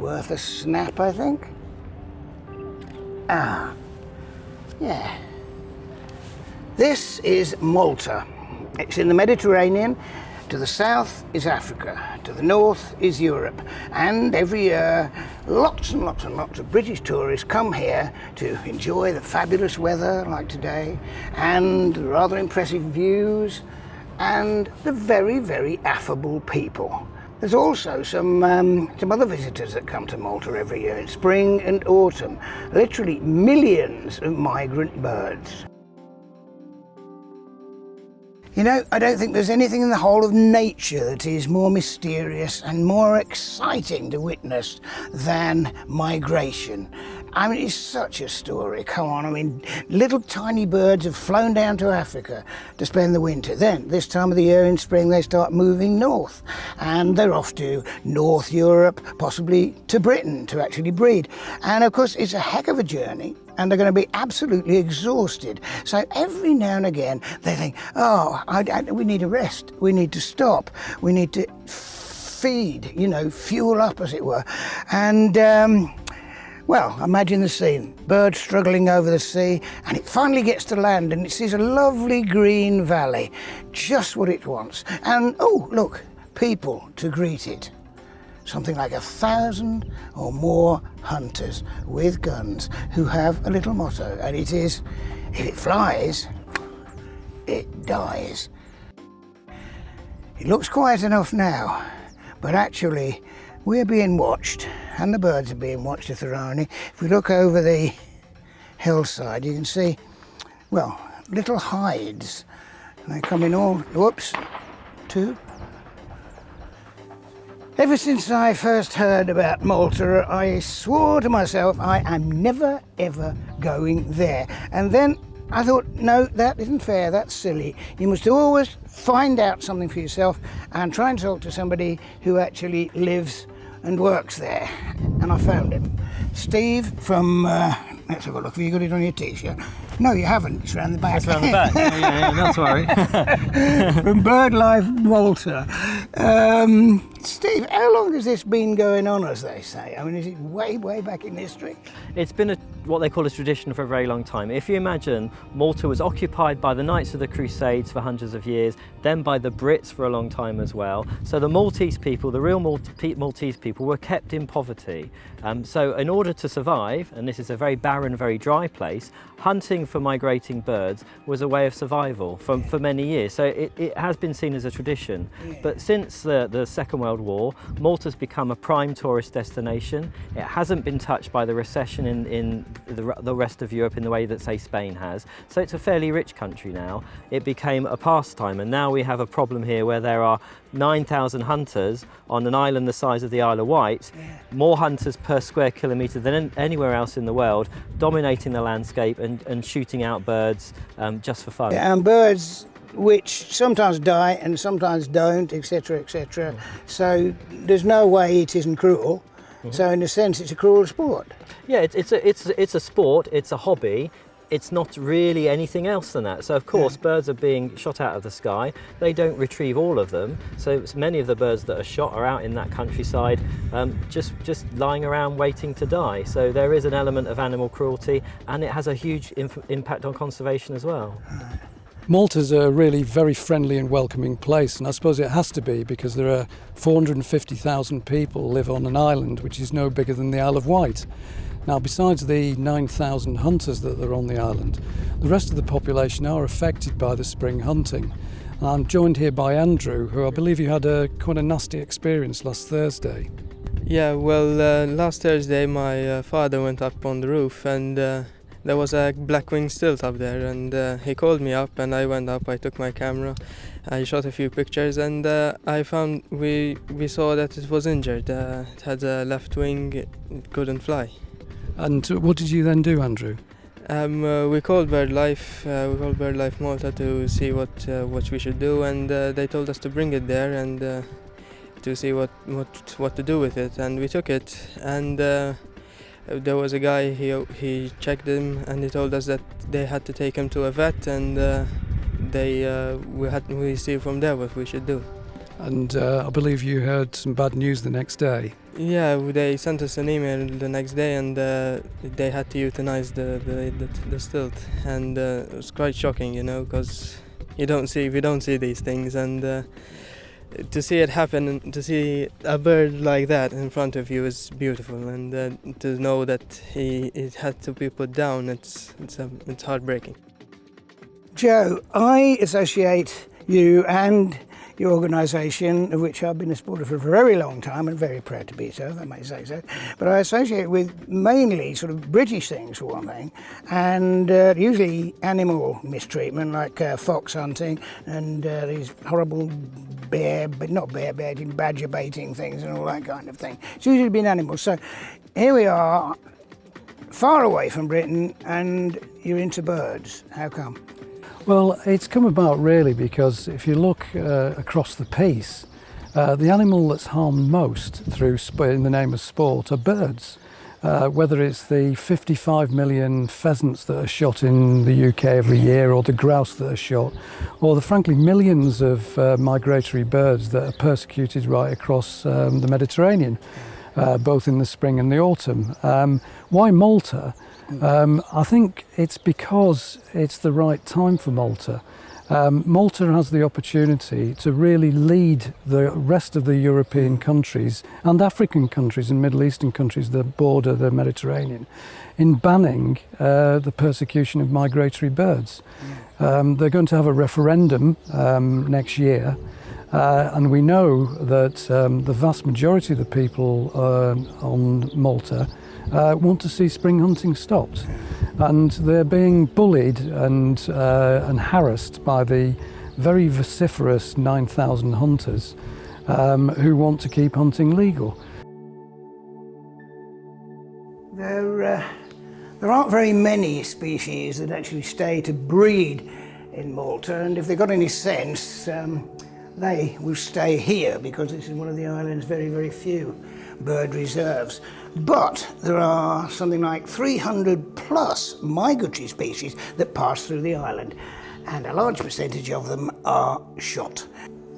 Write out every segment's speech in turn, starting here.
worth a snap, I think. Ah, yeah. This is Malta. It's in the Mediterranean. To the south is Africa, to the north is Europe, and every year lots and lots and lots of British tourists come here to enjoy the fabulous weather like today, and the rather impressive views, and the very, very affable people. There's also some other visitors that come to Malta every year in spring and autumn, literally millions of migrant birds. You know, I don't think there's anything in the whole of nature that is more mysterious and more exciting to witness than migration. I mean, it's such a story, come on. I mean, little tiny birds have flown down to Africa to spend the winter. Then, this time of the year in spring, they start moving north. And they're off to North Europe, possibly to Britain to actually breed. And of course, it's a heck of a journey. And they're going to be absolutely exhausted. So every now and again, they think, oh, we need a rest. We need to stop. We need to feed, you know, fuel up, as it were. And, well, imagine the scene. Birds struggling over the sea, and it finally gets to land, and it sees a lovely green valley. Just what it wants. And, oh, look, people to greet it. Something like 1,000 or more hunters with guns who have a little motto, and it is, if it flies, it dies. It looks quiet enough now, but actually we're being watched, and the birds are being watched at Veterinary. If we look over the hillside, you can see, well, little hides. And they come in all, whoops, two. Ever since I first heard about Malta, I swore to myself I am never ever going there. And then I thought, no, that isn't fair, that's silly. You must always find out something for yourself and try and talk to somebody who actually lives and works there. And I found him. Steve from, let's have a look, have you got it on your t-shirt? No, you haven't, it's around the back. It's around the back, yeah, not to worry. From BirdLife Malta. Steve, how long has this been going on, as they say? I mean, is it way, way back in history? It's been what they call a tradition for a very long time. If you imagine, Malta was occupied by the Knights of the Crusades for hundreds of years, then by the Brits for a long time as well. So the Maltese people, the real Maltese people, were kept in poverty. So in order to survive, and this is a very barren, very dry place, hunting for migrating birds was a way of survival for many years. So it has been seen as a tradition. Yeah. But since the Second World War, Malta's become a prime tourist destination. It hasn't been touched by the recession in the rest of Europe in the way that, say, Spain has. So it's a fairly rich country now. It became a pastime, and now we have a problem here where there are 9,000 hunters on an island the size of the Isle of Wight, more hunters per square kilometre than anywhere else in the world, dominating the landscape and shooting out birds just for fun. Yeah, and birds which sometimes die and sometimes don't, etc., etc. Mm-hmm. So there's no way it isn't cruel. Mm-hmm. So in a sense, it's a cruel sport. Yeah, it's a sport. It's a hobby. It's not really anything else than that. So of course, birds are being shot out of the sky. They don't retrieve all of them. So many of the birds that are shot are out in that countryside, just lying around waiting to die. So there is an element of animal cruelty, and it has a huge impact on conservation as well. Malta's a really very friendly and welcoming place, and I suppose it has to be because there are 450,000 people live on an island which is no bigger than the Isle of Wight. Now, besides the 9,000 hunters that are on the island, the rest of the population are affected by the spring hunting. And I'm joined here by Andrew, who I believe you had quite a nasty experience last Thursday. Yeah, well, last Thursday my father went up on the roof, and there was a black-winged stilt up there, and he called me up, and I went up. I took my camera, I shot a few pictures, and I found we saw that it was injured. It had a left wing, it couldn't fly. And what did you then do, Andrew? We called BirdLife Malta to see what we should do, and they told us to bring it there and to see what to do with it, and we took it, and there was a guy, he checked him, and he told us that they had to take him to a vet, and we see from there what we should do. And I believe you heard some bad news the next day. Yeah, they sent us an email the next day, and they had to euthanize the stilt, and it was quite shocking, because we don't see these things, and to see it happen, and to see a bird like that in front of you is beautiful, and to know that it had to be put down, it's heartbreaking. Joe, I associate you and your organisation, of which I've been a supporter for a very long time and very proud to be so, if I may say so, but I associate it with mainly sort of British things for one thing, and usually animal mistreatment like fox hunting and these horrible badger baiting things and all that kind of thing. It's usually been animals. So here we are, far away from Britain, and you're into birds. How come? Well, it's come about really because if you look across the piece, the animal that's harmed most in the name of sport are birds. Whether it's the 55 million pheasants that are shot in the UK every year, or the grouse that are shot, or the frankly millions of migratory birds that are persecuted right across the Mediterranean, both in the spring and the autumn. Why Malta? I think it's because it's the right time for Malta. Malta has the opportunity to really lead the rest of the European countries and African countries and Middle Eastern countries that border the Mediterranean in banning the persecution of migratory birds. They're going to have a referendum next year, and we know that the vast majority of the people on Malta want to see spring hunting stopped, and they're being bullied and harassed by the very vociferous 9,000 hunters who want to keep hunting legal. There aren't very many species that actually stay to breed in Malta, and if they've got any sense, they will stay here because this is one of the island's very, very few bird reserves. But there are something like 300 plus migratory species that pass through the island, and a large percentage of them are shot.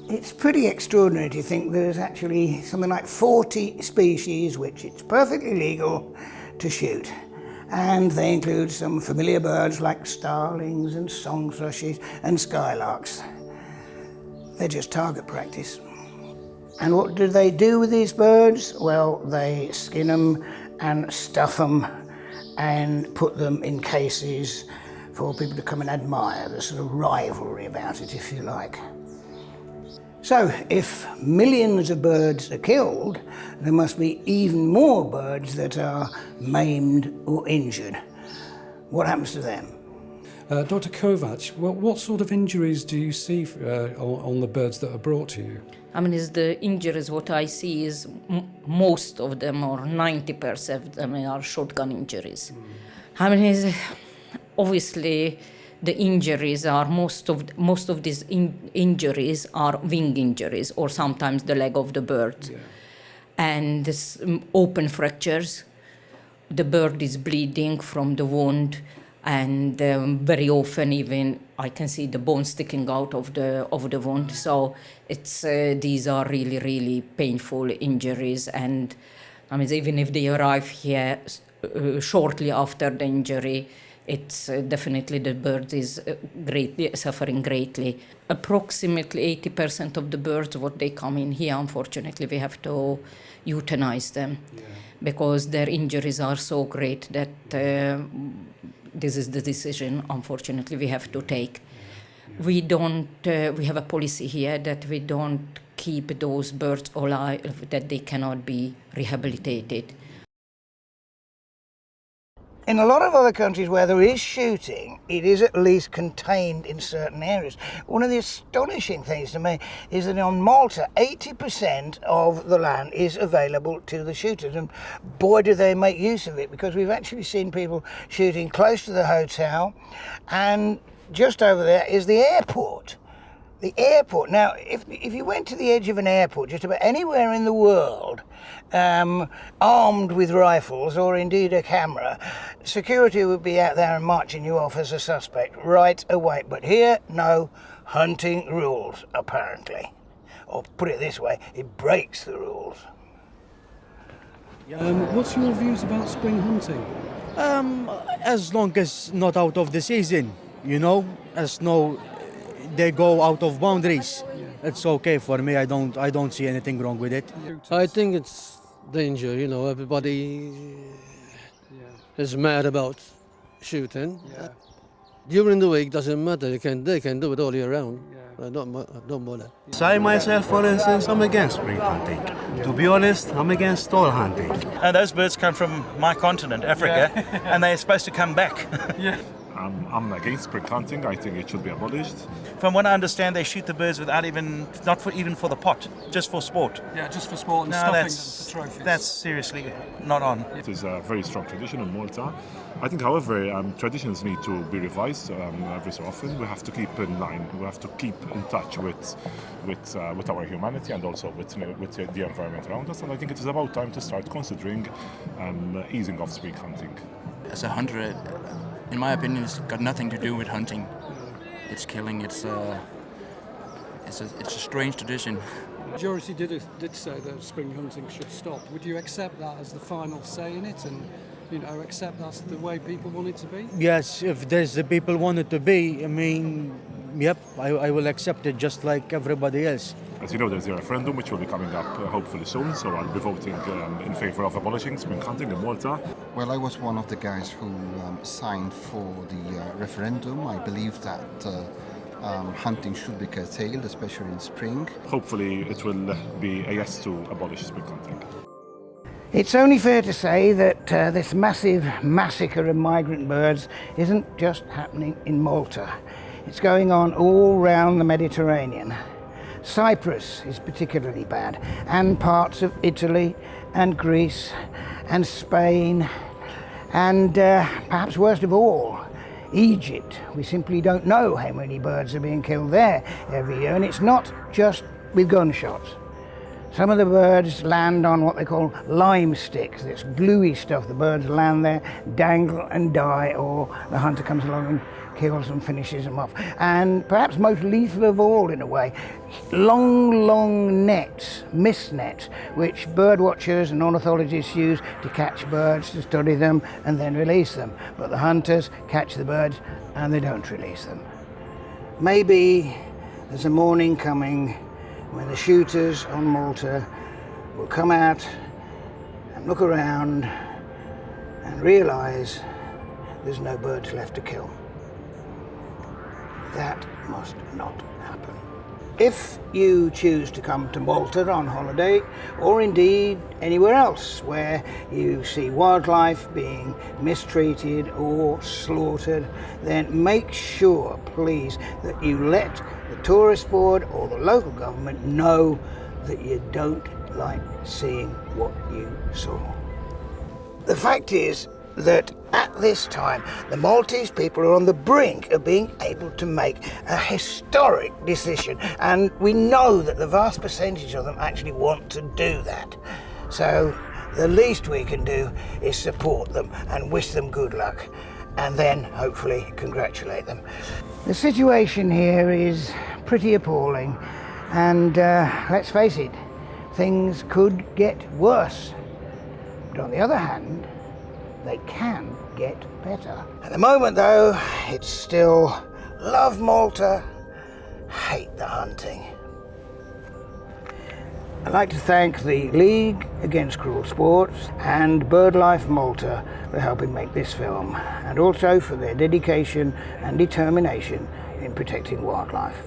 It's pretty extraordinary to think there's actually something like 40 species which it's perfectly legal to shoot. And they include some familiar birds like starlings and song thrushes and skylarks. They're just target practice. And what do they do with these birds? Well, they skin them and stuff them and put them in cases for people to come and admire. There's sort of rivalry about it, if you like. So, if millions of birds are killed, there must be even more birds that are maimed or injured. What happens to them? Dr. Kovac, what sort of injuries do you see on the birds that are brought to you? I mean, is the injuries, what I see is most of them, or 90% of them, are shotgun injuries. I mean, obviously the injuries are, most of these injuries are wing injuries, or sometimes the leg of the bird. Yeah. And this open fractures, the bird is bleeding from the wound, and very often even I can see the bone sticking out of the wound. So it's these are really, really painful injuries, and I mean, even if they arrive here shortly after the injury, it's definitely the bird is suffering greatly. Approximately 80% of the birds, what they come in here, unfortunately, we have to euthanize them, because their injuries are so great that this is the decision, unfortunately, we have to take. We have a policy here that we don't keep those birds alive, that they cannot be rehabilitated. In a lot of other countries where there is shooting, it is at least contained in certain areas. One of the astonishing things to me is that on Malta, 80% of the land is available to the shooters. And boy, do they make use of it, because we've actually seen people shooting close to the hotel, and just over there is the airport. The airport. Now, if you went to the edge of an airport, just about anywhere in the world, armed with rifles or indeed a camera, security would be out there and marching you off as a suspect right away. But here, no, hunting rules, apparently. or put it this way, it breaks the rules. What's your views about spring hunting? As long as not out of the season, you know, as no they go out of boundaries, it's okay for me. I don't see anything wrong with it. I think it's danger, you know, everybody is mad about shooting. During the week doesn't matter, they can do it all year round. Don't bother. I myself, for instance, I'm against spring hunting. To be honest, I'm against all hunting. And those birds come from my continent, Africa, and they're supposed to come back. I'm against spring hunting. I think it should be abolished. From what I understand, they shoot the birds without even for the pot, just for sport. Yeah, just for sport and No, stuffing them that's for trophies. that's seriously not on. It is a very strong tradition in Malta. I think, however, traditions need to be revised every so often. We have to keep in line. We have to keep in touch with our humanity and also with the environment around us. And I think it is about time to start considering easing off spring hunting. As a hunter, in my opinion, it's got nothing to do with hunting. It's killing. It's a strange tradition. The majority did say that spring hunting should stop. Would you accept that as the final say in it, and accept that's the way people want it to be? Yes, if there's the people want it to be, I mean, yep, I will accept it just like everybody else. As you know, there's a referendum which will be coming up hopefully soon, so I'll be voting in favour of abolishing spring hunting in Malta. Well, I was one of the guys who signed for the referendum. I believe that hunting should be curtailed, especially in spring. Hopefully it will be a yes to abolish spring hunting. It's only fair to say that this massive massacre of migrant birds isn't just happening in Malta. It's going on all round the Mediterranean. Cyprus is particularly bad, and parts of Italy and Greece and Spain, and perhaps worst of all, Egypt. We simply don't know how many birds are being killed there every year, and it's not just with gunshots. Some of the birds land on what they call lime sticks, this gluey stuff. The birds land there, dangle and die, or the hunter comes along and kills them, finishes them off. And perhaps most lethal of all, in a way, long nets, mist nets, which bird watchers and ornithologists use to catch birds, to study them and then release them. But the hunters catch the birds and they don't release them. Maybe there's a morning coming when the shooters on Malta will come out and look around and realise there's no birds left to kill. That must not happen. If you choose to come to Malta on holiday, or indeed anywhere else where you see wildlife being mistreated or slaughtered, then make sure, please, that you let the tourist board or the local government know that you don't like seeing what you saw. The fact is that at this time, the Maltese people are on the brink of being able to make a historic decision, and we know that the vast percentage of them actually want to do that. So the least we can do is support them and wish them good luck, and then hopefully congratulate them. The situation here is pretty appalling, and let's face it, things could get worse. But on the other hand, they can get better. At the moment though, it's still love Malta, hate the hunting. I'd like to thank the League Against Cruel Sports and BirdLife Malta for helping make this film, and also for their dedication and determination in protecting wildlife.